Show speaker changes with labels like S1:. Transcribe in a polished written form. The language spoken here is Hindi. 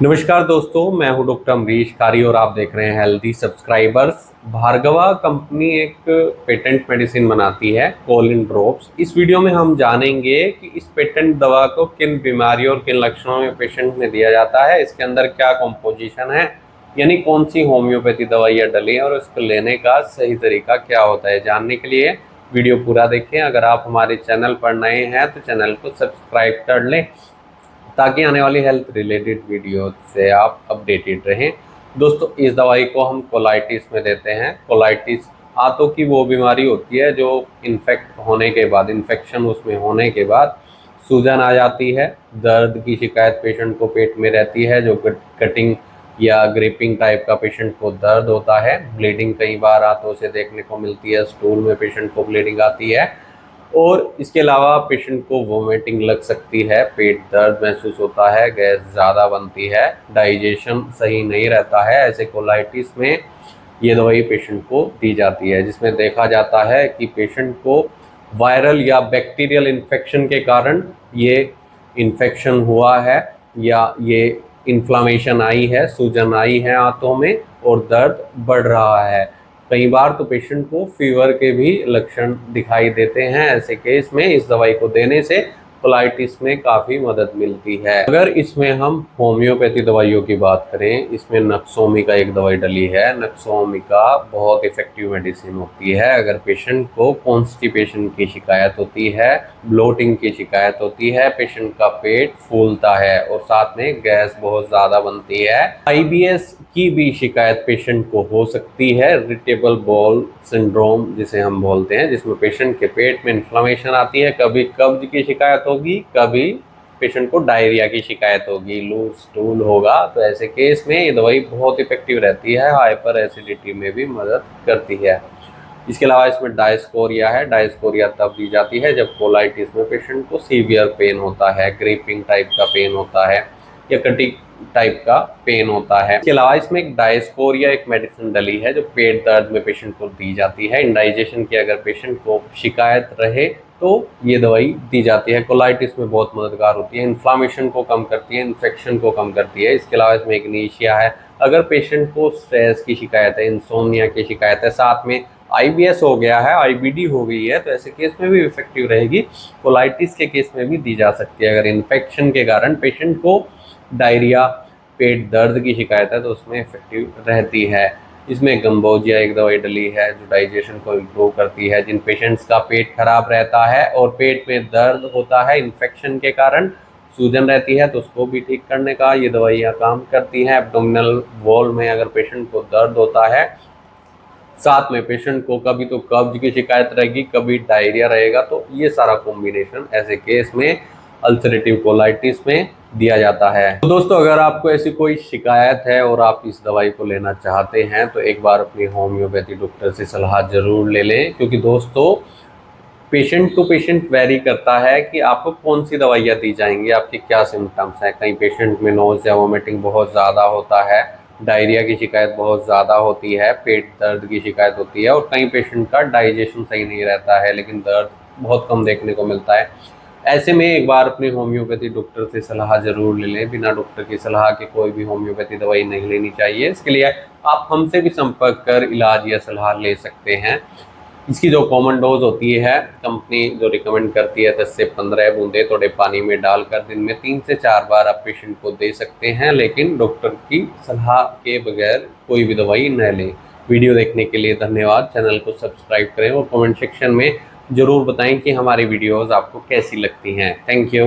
S1: नमस्कार दोस्तों, मैं हूं डॉक्टर अमरीश कारी और आप देख रहे हैं हेल्दी सब्सक्राइबर्स। भार्गवा कंपनी एक पेटेंट मेडिसिन बनाती है कोलिन ड्रॉप्स। इस वीडियो में हम जानेंगे कि इस पेटेंट दवा को किन बीमारियों और किन लक्षणों में पेशेंट में दिया जाता है, इसके अंदर क्या कॉम्पोजिशन है, यानी कौन सी होम्योपैथी दवाइयाँ डली हैं और इसको लेने का सही तरीका क्या होता है। जानने के लिए वीडियो पूरा देखें। अगर आप हमारे चैनल पर नए हैं तो चैनल को सब्सक्राइब कर लें ताकि आने वाली हेल्थ रिलेटेड वीडियो से आप अपडेटेड रहें। दोस्तों, इस दवाई को हम कोलाइटिस में देते हैं। कोलाइटिस आंतों की वो बीमारी होती है जो इन्फेक्शन उसमें होने के बाद सूजन आ जाती है, दर्द की शिकायत पेशेंट को पेट में रहती है, जो कटिंग या ग्रिपिंग टाइप का पेशेंट को दर्द होता है, ब्लीडिंग कई बार आंतों से देखने को मिलती है, स्टूल में पेशेंट को ब्लीडिंग आती है और इसके अलावा पेशेंट को वोमिटिंग लग सकती है, पेट दर्द महसूस होता है, गैस ज़्यादा बनती है, डाइजेशन सही नहीं रहता है। ऐसे कोलाइटिस में ये दवाई पेशेंट को दी जाती है, जिसमें देखा जाता है कि पेशेंट को वायरल या बैक्टीरियल इन्फेक्शन के कारण ये इन्फेक्शन हुआ है या ये इन्फ्लामेशन आई है, सूजन आई है आंतों में और दर्द बढ़ रहा है। कई बार तो पेशेंट को फीवर के भी लक्षण दिखाई देते हैं। ऐसे केस में इस दवाई को देने से कोलाइटिस में काफ़ी मदद मिलती है। अगर इसमें हम होम्योपैथी दवाइयों की बात करें, इसमें नक्सोमिका एक दवाई डली है। नक्सोमिका बहुत इफेक्टिव मेडिसिन होती है। अगर पेशेंट को कॉन्स्टिपेशन की शिकायत होती है, ब्लोटिंग की शिकायत होती है, पेशेंट का पेट फूलता है और साथ में गैस बहुत ज़्यादा बनती है, आईबीएस की भी शिकायत पेशेंट को हो सकती है, इरिटेबल बाउल सिंड्रोम जिसे हम बोलते हैं, जिसमें पेशेंट के पेट में इन्फ्लेमेशन आती है, कभी कब्ज की शिकायत होगी, कभी पेशेंट को डायरिया की शिकायत होगी, लूज स्टूल होगा। तो ऐसे केस में ये दवाई बहुत इफेक्टिव रहती है, हाइपर एसिडिटी में भी मदद करती है। इसके अलावा इसमें डायस्कोरिया है। डायस्कोरिया तब दी जाती है जब कोलाइटिस में पेशेंट को सीवियर पेन होता है, ग्रिपिंग टाइप का पेन होता है या कटिंग टाइप का पेन होता है। इसके अलावा इसमें एक डायस्कोरिया एक मेडिसिन डली है जो पेट दर्द में पेशेंट को दी जाती है। इंडाइजेशन की अगर पेशेंट को शिकायत रहे तो ये दवाई दी जाती है। कोलाइटिस में बहुत मददगार होती है, इन्फ्लामेशन को कम करती है, इन्फेक्शन को कम करती है। इसके अलावा इसमें इग्नीशिया है। अगर पेशेंट को स्ट्रेस की शिकायत है, इंसोम्निया की शिकायत है, साथ में आईबीएस हो गया है, आईबीडी हो गई है, तो ऐसे केस में भी इफेक्टिव रहेगी। कोलाइटिस के केस में भी दी जा सकती है। अगर इन्फेक्शन के कारण पेशेंट को डायरिया, पेट दर्द की शिकायत है तो उसमें इफेक्टिव रहती है। इसमें गम्बोजिया एक दवाई डली है जो डाइजेशन को इम्प्रूव करती है। जिन पेशेंट्स का पेट खराब रहता है और पेट में दर्द होता है इन्फेक्शन के कारण, सूजन रहती है, तो उसको भी ठीक करने का ये दवाइयाँ काम करती हैं। एब्डोमिनल वॉल में अगर पेशेंट को दर्द होता है, साथ में पेशेंट को कभी तो कब्ज की शिकायत रहेगी, कभी डायरिया रहेगा, तो ये सारा कॉम्बिनेशन ऐसे केस में अल्सरेटिव कोलाइटिस में दिया जाता है। तो दोस्तों, अगर आपको ऐसी कोई शिकायत है और आप इस दवाई को लेना चाहते हैं तो एक बार अपनी होम्योपैथी डॉक्टर से सलाह जरूर ले लें, क्योंकि दोस्तों पेशेंट टू पेशेंट वेरी करता है कि आपको कौन सी दवाइयाँ दी जाएंगी, आपके क्या सिम्टम्स हैं। कई पेशेंट में नोज़िया, वोमिटिंग बहुत ज़्यादा होता है, डायरिया की शिकायत बहुत ज़्यादा होती है, पेट दर्द की शिकायत होती है और कई पेशेंट का डाइजेशन सही नहीं रहता है लेकिन दर्द बहुत कम देखने को मिलता है। ऐसे में एक बार अपने होम्योपैथी डॉक्टर से सलाह जरूर ले लें। बिना डॉक्टर की सलाह के कोई भी होम्योपैथी दवाई नहीं लेनी चाहिए। इसके लिए आप हमसे भी संपर्क कर इलाज या सलाह ले सकते हैं। इसकी जो कॉमन डोज होती है, कंपनी जो रिकमेंड करती है 10 से 15 बूंदे थोड़े पानी में डालकर दिन में 3 से 4 बार आप पेशेंट को दे सकते हैं, लेकिन डॉक्टर की सलाह के बगैर कोई भी दवाई न लें। वीडियो देखने के लिए धन्यवाद। चैनल को सब्सक्राइब करें और कमेंट सेक्शन में ज़रूर बताएं कि हमारी वीडियोस आपको कैसी लगती हैं। Thank you.